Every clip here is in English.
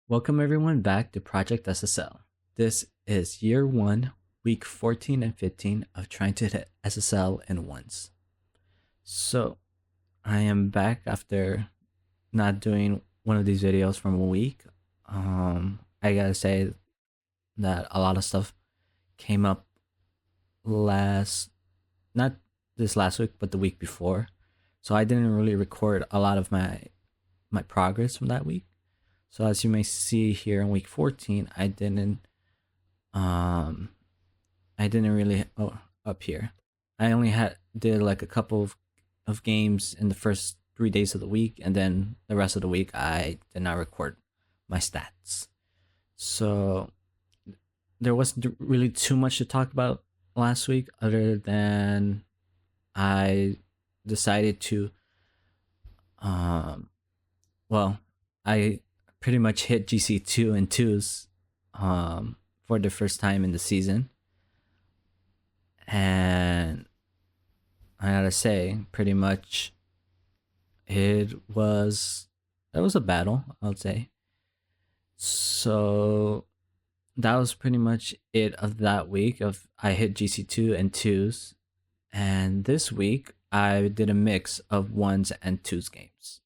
Welcome everyone back to Project SSL. This is year 1, week 14 and 15 of trying to hit SSL in once. So, I am back after not doing one of these videos from a week. I gotta say that a lot of stuff came up not this last week, but the week before. So I didn't really record a lot of my progress from that week. So as you may see here in week 14, um I didn't really up here. I only did like a couple of games in the first 3 days of the week, and then the rest of the week I did not record my stats. So there wasn't really too much to talk about last week other than I decided to um well, I pretty much hit GC2 and 2s for the first time in the season. And I gotta say, pretty much it was a battle, I would say. So that was pretty much it of that week of I hit GC2 and 2s. And this week I did a mix of 1s and 2s games.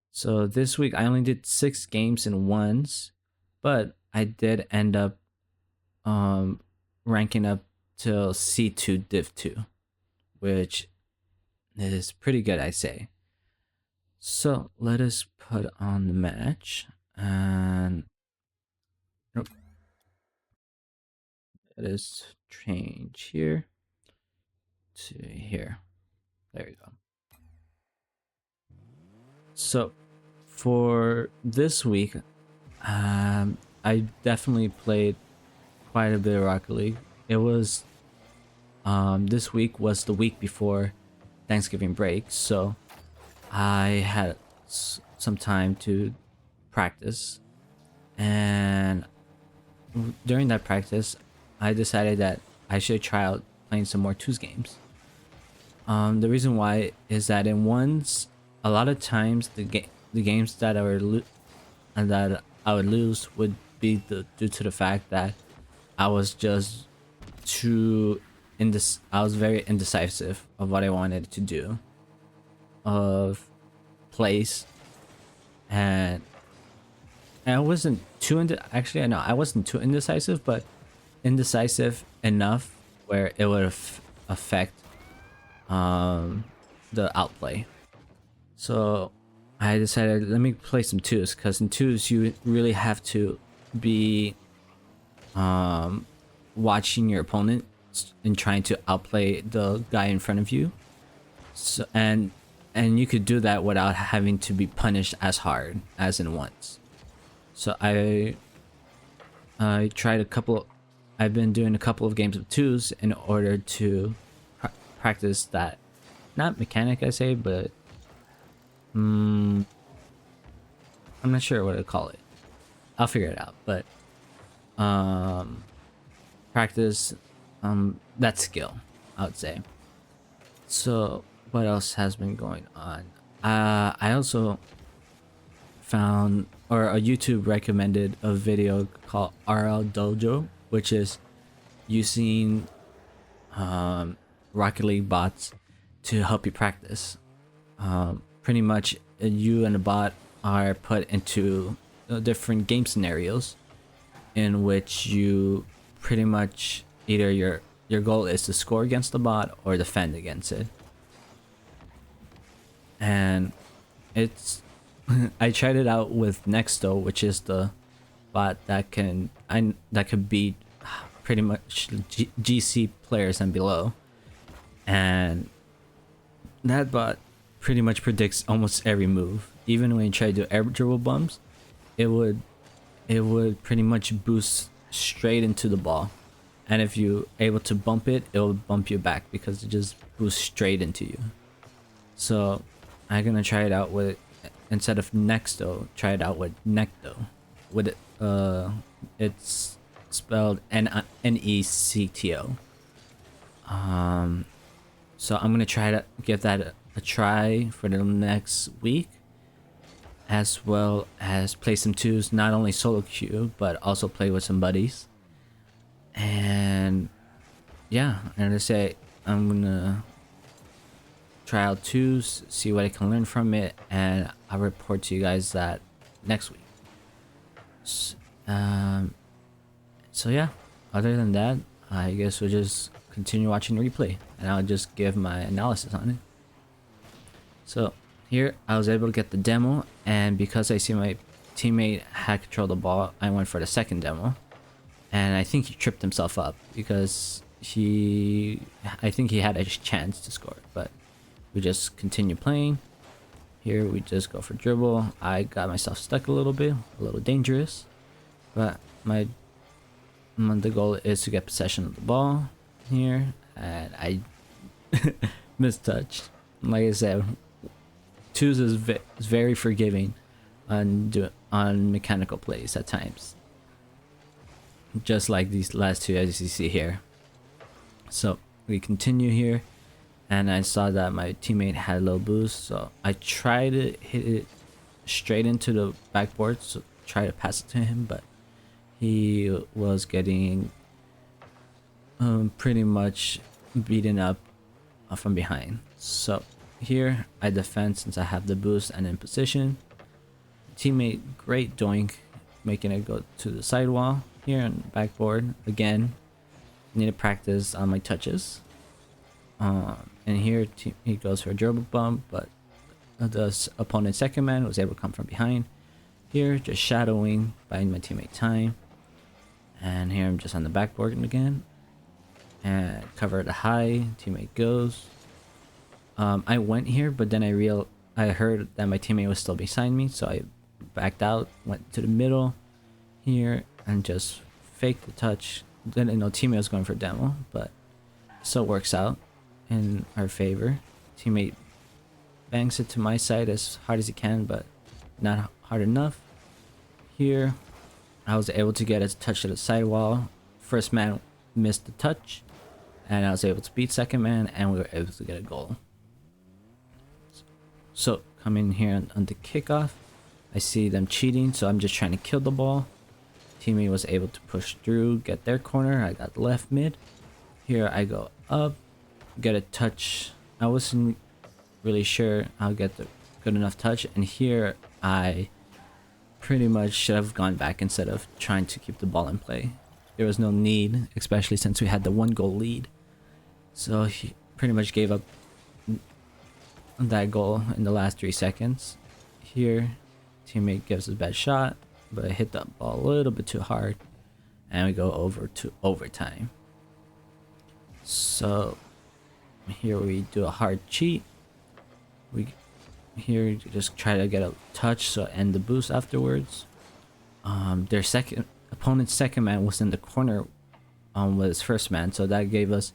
So this week I only did 6 games in 1s, but I did end up ranking up till C2 Div 2, which is pretty good, I say. So let us put on the match, and let us change here to here. There you go. So for this week, I definitely played quite a bit of Rocket League. It was this week was the week before Thanksgiving break, so I had some time to practice, and during that practice, I decided that I should try out playing some more twos games. The reason why is that in ones, a lot of times the games that that I would lose would be due to the fact that I was just I was very indecisive of what I wanted to do, of place, and I wasn't actually I know I wasn't too indecisive, but indecisive enough where it would affect the outplay. So I decided, let me play some twos, because in twos you really have to be watching your opponent and trying to outplay the guy in front of you. So and you could do that without having to be punished as hard as in ones. So I tried a couple. I've been doing a couple of games of twos in order to practice that, not mechanic I say, but I'm not sure what to call it. I'll figure it out. But practice that skill, I would say. So what else has been going on? I also found, or a YouTube recommended a video called RL Dojo, which is using Rocket League bots to help you practice. Pretty much you and the bot are put into different game scenarios in which you pretty much either your goal is to score against the bot or defend against it. And it's I tried it out with Nexto, which is the bot that can beat pretty much GC players and below, and that bot pretty much predicts almost every move. Even when you try to do air dribble bumps, it would pretty much boost straight into the ball, and if you able to bump it, it will bump you back because it just boosts straight into you. So I'm gonna try it out with, instead of Nexto, try it out with Necto. With it, it's spelled Necto. So I'm gonna try to give that a try for the next week. as well as play some twos, not only solo queue but also play with some buddies. And yeah, and I say I'm gonna try out twos, see what I can learn from it, and I'll report to you guys that next week. Um, so yeah, other than that, I guess we'll just continue watching the replay, and I'll just give my analysis on it. So here I was able to get the demo, and because I see my teammate had control of the ball, I went for the second demo, and I think he tripped himself up because I think he had a chance to score, but we just continue playing. Here we just go for dribble. I got myself stuck a little bit, a little dangerous, but the goal is to get possession of the ball here, and I mistouched. Like I said, twos is very forgiving on mechanical plays at times, just like these last two as you see here. So we continue here, and I saw that my teammate had a low boost, so I tried to hit it straight into the backboard, so try to pass it to him, but he was getting pretty much beaten up from behind. So here I defend since I have the boost and in position. Teammate, great doink, making it go to the sidewall. Here on the backboard again, need to practice on my touches. And here he goes for a dribble bump, but the opponent's second man was able to come from behind. Here just shadowing, buying my teammate time. And here I'm just on the backboard again, and cover the high. Teammate goes. I went here, but then I heard that my teammate was still behind me, so I backed out, went to the middle here, and just faked the touch. Then teammate was going for demo, but still works out in our favor. Teammate bangs it to my side as hard as he can, but not hard enough. Here I was able to get a touch to the sidewall. First man missed the touch, and I was able to beat second man, and we were able to get a goal. So coming here on the kickoff, I see them cheating, so I'm just trying to kill the ball. Teammate was able to push through, get their corner. I got left mid. Here I go up, get a touch. I wasn't really sure I'll get the good enough touch, and here I pretty much should have gone back instead of trying to keep the ball in play. There was no need, especially since we had the 1-goal lead. So he pretty much gave up that goal in the last 3 seconds. Here, teammate gives us a bad shot, but I hit that ball a little bit too hard, and we go over to overtime. So here we do a hard cheat. We here just try to get a touch, so end the boost afterwards. Their opponent's second man was in the corner with his first man, so that gave us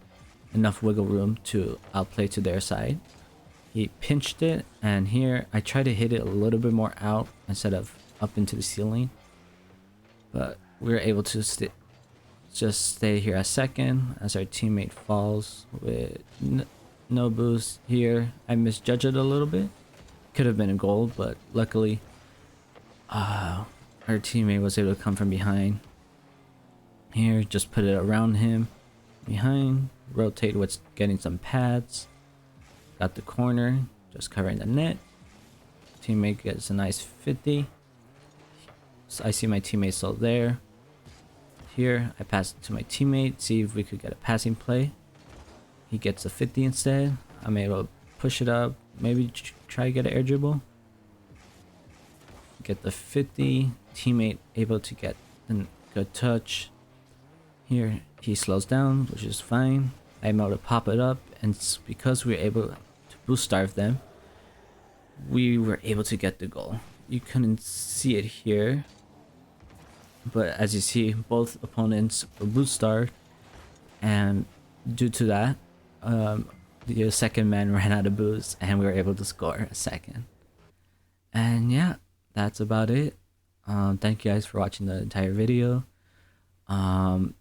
enough wiggle room to outplay to their side. He pinched it, and here I tried to hit it a little bit more out instead of up into the ceiling, but we were able to just stay here a second as our teammate falls with no boost. Here I misjudged it a little bit. Could have been a goal, but luckily our teammate was able to come from behind. Here just put it around him behind, rotate with getting some pads, got the corner, just covering the net. Teammate gets a nice 50. So I see my teammate still there. Here I pass it to my teammate, see if we could get a passing play. He gets a 50 instead. I'm able to push it up, maybe try to get an air dribble. Get the 50. Teammate able to get a good touch. Here he slows down, which is fine. I'm able to pop it up, and because we were able to boost starve them, we were able to get the goal. You couldn't see it here, but as you see, both opponents were boost starved, and due to that, the second man ran out of boost, and we were able to score a second. And yeah, that's about it. Thank you guys for watching the entire video.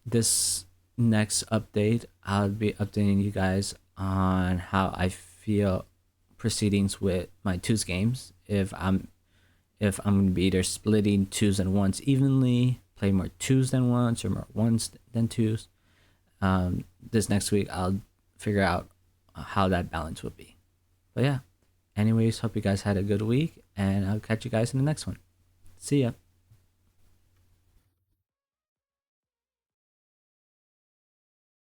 This next update, I'll be updating you guys on how I feel proceedings with my twos games, if if I'm gonna be either splitting twos and ones evenly, play more twos than ones or more ones than twos. This next week I'll figure out how that balance will be. But yeah, anyways, hope you guys had a good week, and I'll catch you guys in the next one. See ya.